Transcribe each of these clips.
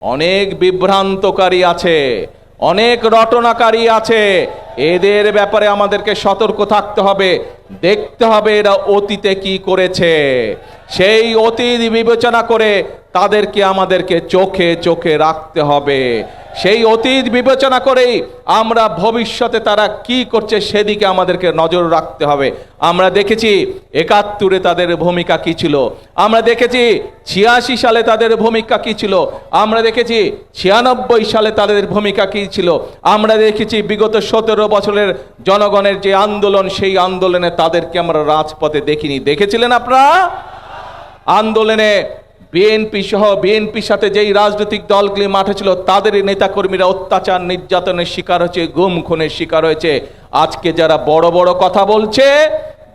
অনেক বিভ্রান্তকারী আছে, অনেক রটনাকারী আছে। এদের ব্যাপারে আমাদেরকে সতর্ক থাকতে হবে, দেখতে হবে এরা অতীতে কি করেছে। সেই অতীত বিবেচনা করে তাদেরকে আমাদেরকে চোখে চোখে রাখতে হবে। সেই অতীত বিবেচনা করেই আমরা ভবিষ্যতে তারা কি করছে সেদিকে আমাদেরকে নজর রাখতে হবে। আমরা দেখেছি ৭১-এ তাদের ভূমিকা কি ছিল, আমরা দেখেছি ৮৬ সালে তাদের ভূমিকা কি ছিল, আমরা দেখেছি ৯৬ সালে তাদের ভূমিকা কি ছিল, আমরা দেখেছি বিগত ১৭ বছরের জনগণের যে আন্দোলন, সেই আন্দোলনে তাদেরকে আমরা রাজপথে দেখিনি। দেখেছিলেন আপনারা? আন্দোলনে বিএনপি সহ বিএনপির সাথে যেই রাজনৈতিক দলগুলি মাঠে ছিল তাদের নেতাকর্মীরা অত্যাচার নির্যাতনের শিকার হয়েছে, গুম খুনের শিকার হয়েছে। আজকে যারা বড় বড় কথা বলছে,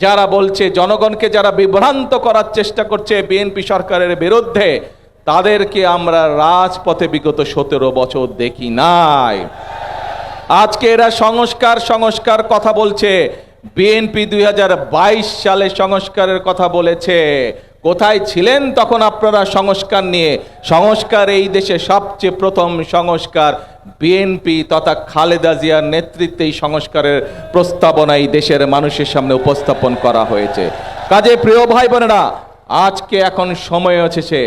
যারা বলছে জনগণকে যারা বিভ্রান্ত করার চেষ্টা করছে বিএনপি সরকারের বিরুদ্ধে, তাদেরকে আমরা রাজপথে বিগত ১৭ বছর দেখি নাই। আজকে এরা সংস্কার কথা বলছে। বিএনপি ২০২২ সালে সংস্কারের কথা বলেছে। কোথায় ছিলেন তখন আপনারা সংস্কার নিয়ে? সংস্কার এই দেশে সবচেয়ে প্রথম সংস্কার বিএনপি তথা খালেদা জিয়ার নেতৃত্বেই সংস্কারের প্রস্তাবনা এই দেশের মানুষের সামনে উপস্থাপন করা হয়েছে। কাজে প্রিয় ভাই বোনেরা, আজকে এখন সময় এসেছে,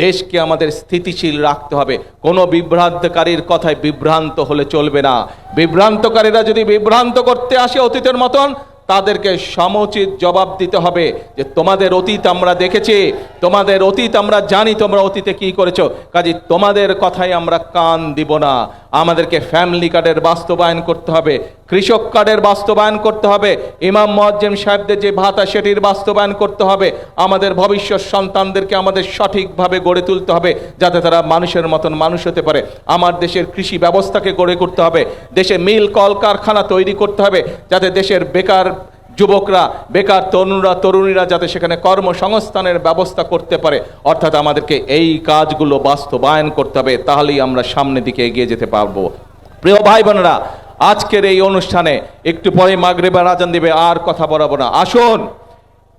দেশকে আমাদের স্থিতিশীল রাখতে হবে। কোনো বিভ্রান্তকারীর কথায় বিভ্রান্ত হলে চলবে না। বিভ্রান্তকারীরা যদি বিভ্রান্ত করতে আসে অতীতের মতন, তাদেরকে সমুচিত জবাব দিতে হবে যে তোমাদের অতীত আমরা দেখেছি, তোমাদের অতীত আমরা জানি, তোমরা অতীতে কি করেছো, কাজে তোমাদের কথাই আমরা কান দিব না। আমাদেরকে ফ্যামিলি কার্ডের বাস্তবায়ন করতে হবে, কৃষক কার্ডের বাস্তবায়ন করতে হবে, ইমাম মুয়াজ্জিম সাহেবদের যে ভাতা সেটির বাস্তবায়ন করতে হবে। আমাদের ভবিষ্যৎ সন্তানদেরকে আমাদের সঠিকভাবে গড়ে তুলতে হবে যাতে তারা মানুষের মতন মানুষ হতে পারে। আমার দেশের কৃষি ব্যবস্থাকে গড়ে করতে হবে, দেশে মিল কলকারখানা তৈরি করতে হবে যাতে দেশের বেকার যুবকরা, বেকার তরুণীরা যাতে সেখানে কর্মসংস্থানের ব্যবস্থা করতে পারে। অর্থাৎ আমাদেরকে এই কাজগুলো বাস্তবায়ন করতে হবে, তাহলেই আমরা সামনের দিকে এগিয়ে যেতে পারবো। প্রিয় ভাই বোনেরা, আজকের এই অনুষ্ঠানে একটু পরে মাগরিবের আজান দিবে, আর কথা বলাবো না। আসুন,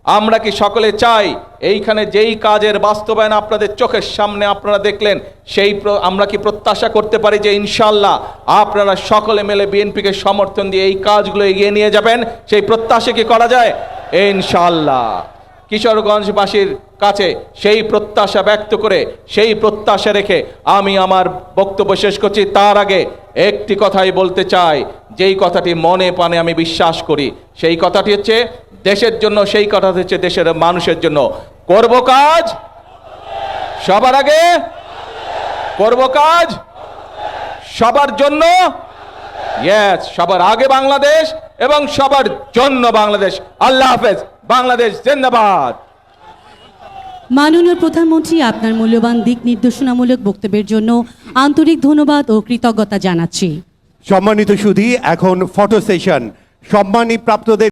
আমরা কি সকলে চাই এইখানে যেই কাজের বাস্তবায়ন আপনাদের চোখের সামনে আপনারা দেখলেন, সেই আমরা কি প্রত্যাশা করতে পারি যে ইনশাআল্লাহ আপনারা সকলে মিলে বিএনপিকে সমর্থন দিয়ে এই কাজগুলো এগিয়ে নিয়ে যাবেন? সেই প্রত্যাশা কি করা যায়? ইনশাআল্লাহ। কিশোরগঞ্জবাসীর কাছে সেই প্রত্যাশা ব্যক্ত করে, সেই প্রত্যাশা রেখে আমি আমার বক্তব্য শেষ করছি। তার আগে একটি কথাই বলতে চাই, যেই কথাটি মনে প্রাণে আমি বিশ্বাস করি, সেই কথাটি হচ্ছে দেশের জন্য, সেই কথাটি হচ্ছে দেশের মানুষের জন্য। করব কাজ সবার আগে, করব কাজ সবার জন্য, ইয়েস, সবার আগে বাংলাদেশ এবং সবার জন্য বাংলাদেশ। আল্লাহ হাফেজ। বাংলাদেশ জিন্দাবাদ। মাননীয় প্রধানমন্ত্রী, আপনার মূল্যবান দিক নির্দেশনামূলক বক্তব্যের জন্য আন্তরিক ধন্যবাদ ও কৃতজ্ঞতা জানাচ্ছি। সম্মানিত সুধী, এখন ফটো সেশন। সম্মানী প্রাপ্তদের